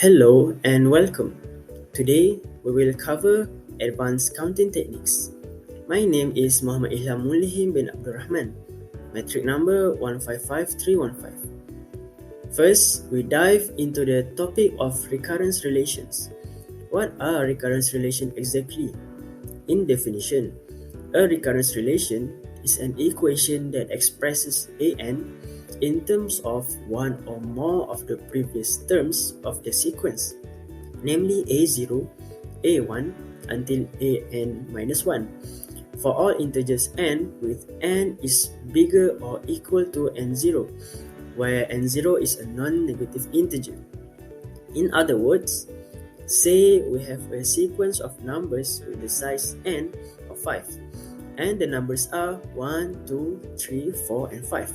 Hello and welcome. Today we will cover advanced counting techniques. My name is Muhammad Ilham Mulihim bin Abdurrahman, metric number 155315. First, we dive into the topic of recurrence relations. What are recurrence relations exactly? In definition, a recurrence relation is an equation that expresses an in terms of one or more of the previous terms of the sequence, namely a0, a1 until an minus 1, for all integers n with n is bigger or equal to n0, where n0 is a non-negative integer. In other words, say we have a sequence of numbers with the size n of 5, and the numbers are 1, 2, 3, 4, and 5.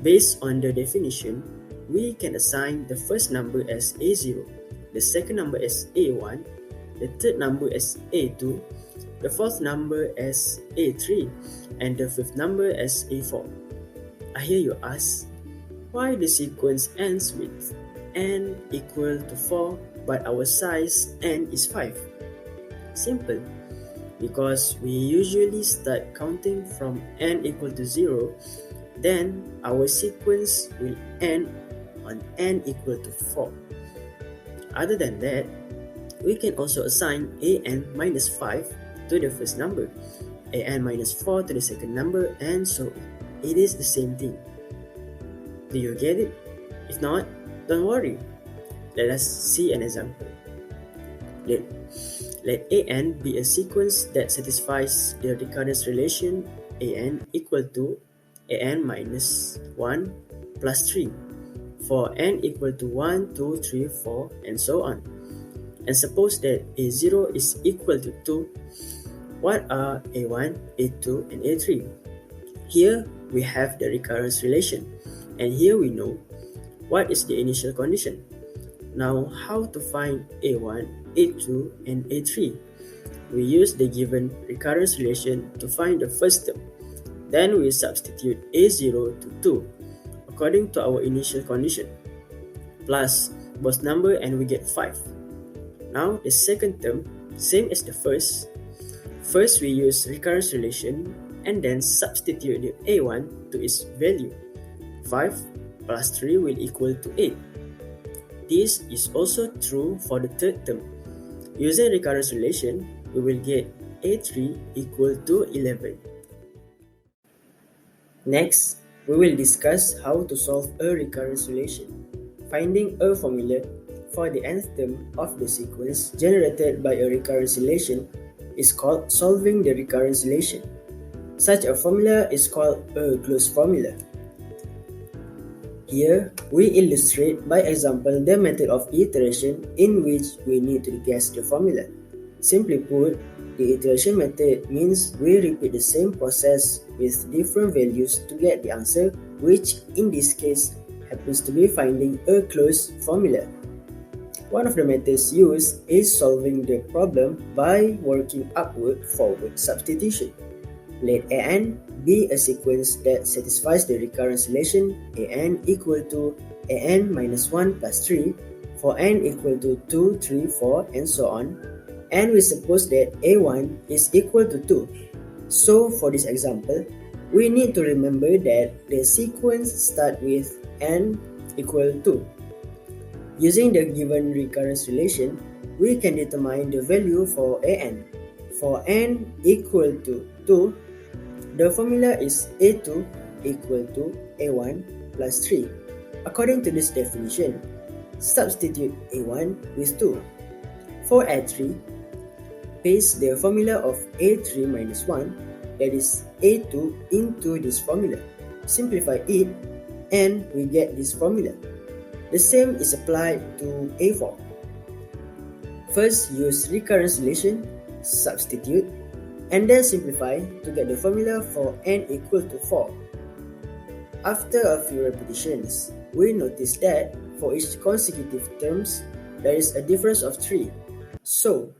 Based on the definition, we can assign the first number as a0, the second number as a1, the third number as a2, the fourth number as a3, and the fifth number as a4. I hear you ask, why the sequence ends with n equal to 4 but our size n is 5? Simple. Because we usually start counting from n equal to 0, then our sequence will end on n equal to 4. Other than that, we can also assign an minus 5 to the first number, an minus 4 to the second number, and so on. It is the same thing. Do you get it? If not, don't worry. Let us see an example. Let an be a sequence that satisfies the recurrence relation an equal to an minus 1 plus 3 for n equal to 1, 2, 3, 4, and so on. And suppose that a0 is equal to 2. What are a1, a2, and a3? Here we have the recurrence relation, and here we know what is the initial condition. Now, how to find a1, a2, and a3? We use the given recurrence relation to find the first term. Then we substitute a0 to 2 according to our initial condition, plus both number, and we get 5. Now the second term, same as the first. First we use recurrence relation and then substitute the a1 to its value. 5 plus 3 will equal to 8. This is also true for the third term. Using recurrence relation, we will get a3 equal to 11. Next, we will discuss how to solve a recurrence relation. Finding a formula for the nth term of the sequence generated by a recurrence relation is called solving the recurrence relation. Such a formula is called a closed formula. Here, we illustrate by example the method of iteration in which we need to guess the formula. Simply put, the iteration method means we repeat the same process with different values to get the answer, which in this case happens to be finding a closed formula. One of the methods used is solving the problem by working upward-forward substitution. Let an be a sequence that satisfies the recurrence relation an equal to an minus 1 plus 3 for n equal to 2, 3, 4, and so on, and we suppose that a1 is equal to 2. So for this example, we need to remember that the sequence starts with n equal to. Using the given recurrence relation, we can determine the value for an. For n equal to 2, the formula is a2 equal to a1 plus 3. According to this definition, substitute a1 with 2. For a3, paste the formula of a3 minus 1, that is a2, into this formula. Simplify it, and we get this formula. The same is applied to a4. First, use recurrence relation, substitute, and then simplify to get the formula for n equal to 4. After a few repetitions, we notice that for each consecutive terms, there is a difference of 3. So,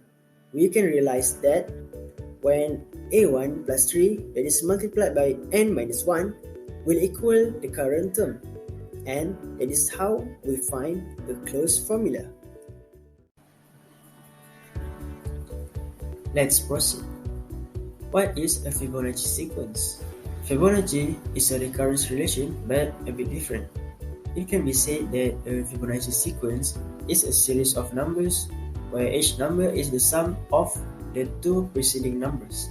we can realize that when a1 plus 3 that is multiplied by n minus 1 will equal the current term, and that is how we find the closed formula. Let's proceed. What is a Fibonacci sequence? Fibonacci is a recurrence relation but a bit different. It can be said that a Fibonacci sequence is a series of numbers where each number is the sum of the two preceding numbers.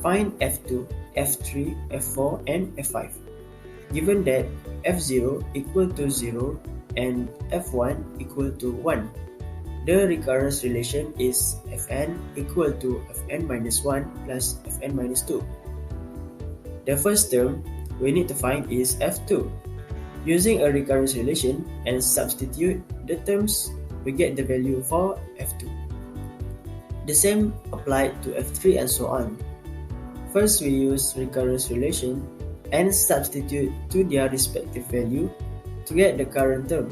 Find f2, f3, f4 and f5. Given that f0 equal to 0 and f1 equal to 1, the recurrence relation is fn equal to fn minus 1 plus fn minus 2. The first term we need to find is f2. Using a recurrence relation and substitute the terms, we get the value for f2. The same applied to f3 and so on. First, we use recurrence relation and substitute to their respective value to get the current term.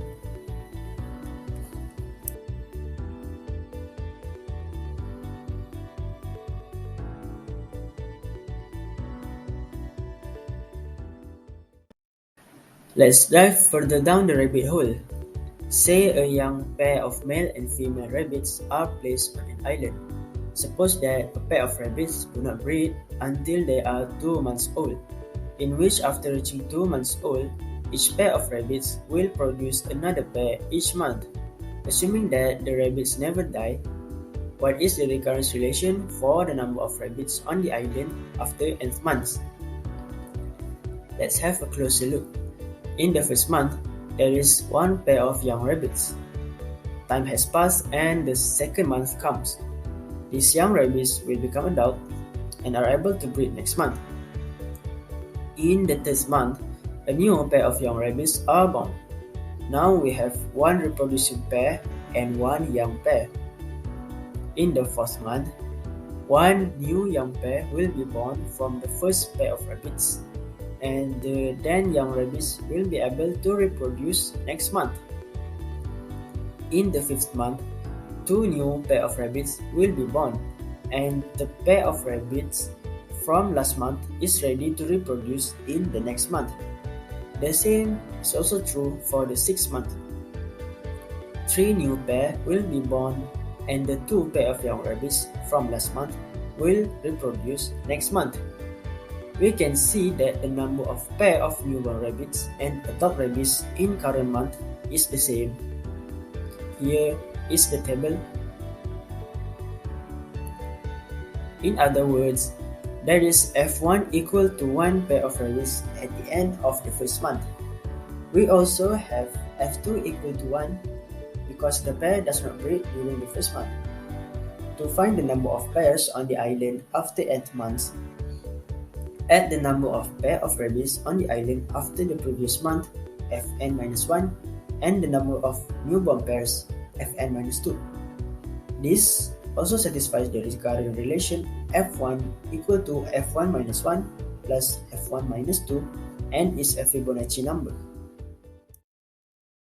Let's dive further down the rabbit hole. Say a young pair of male and female rabbits are placed on an island. Suppose that a pair of rabbits do not breed until they are 2 months old, in which after reaching 2 months old, each pair of rabbits will produce another pair each month. Assuming that the rabbits never die, what is the recurrence relation for the number of rabbits on the island after nth months? Let's have a closer look. In the first month, there is one pair of young rabbits. Time has passed and the second month comes. These young rabbits will become adult and are able to breed next month. In the third month, a new pair of young rabbits are born. Now we have one reproducing pair and one young pair. In the fourth month, one new young pair will be born from the first pair of rabbits, and the then young rabbits will be able to reproduce next month. In the fifth month, two new pair of rabbits will be born, and the pair of rabbits from last month is ready to reproduce in the next month. The same is also true for the sixth month. Three new pair will be born, and the two pair of young rabbits from last month will reproduce next month. We can see that the number of pair of newborn rabbits and adult rabbits in current month is the same. Here is the table. In other words, there is f1 equal to 1 pair of rabbits at the end of the first month. We also have f2 equal to 1 because the pair does not breed during the first month. To find the number of pairs on the island after nth month, add the number of pair of rabbits on the island after the previous month, fn minus 1, and the number of newborn pairs, fn minus 2. This also satisfies the recurrent relation f1 equal to f1 minus 1 plus f1 minus 2 and is a Fibonacci number.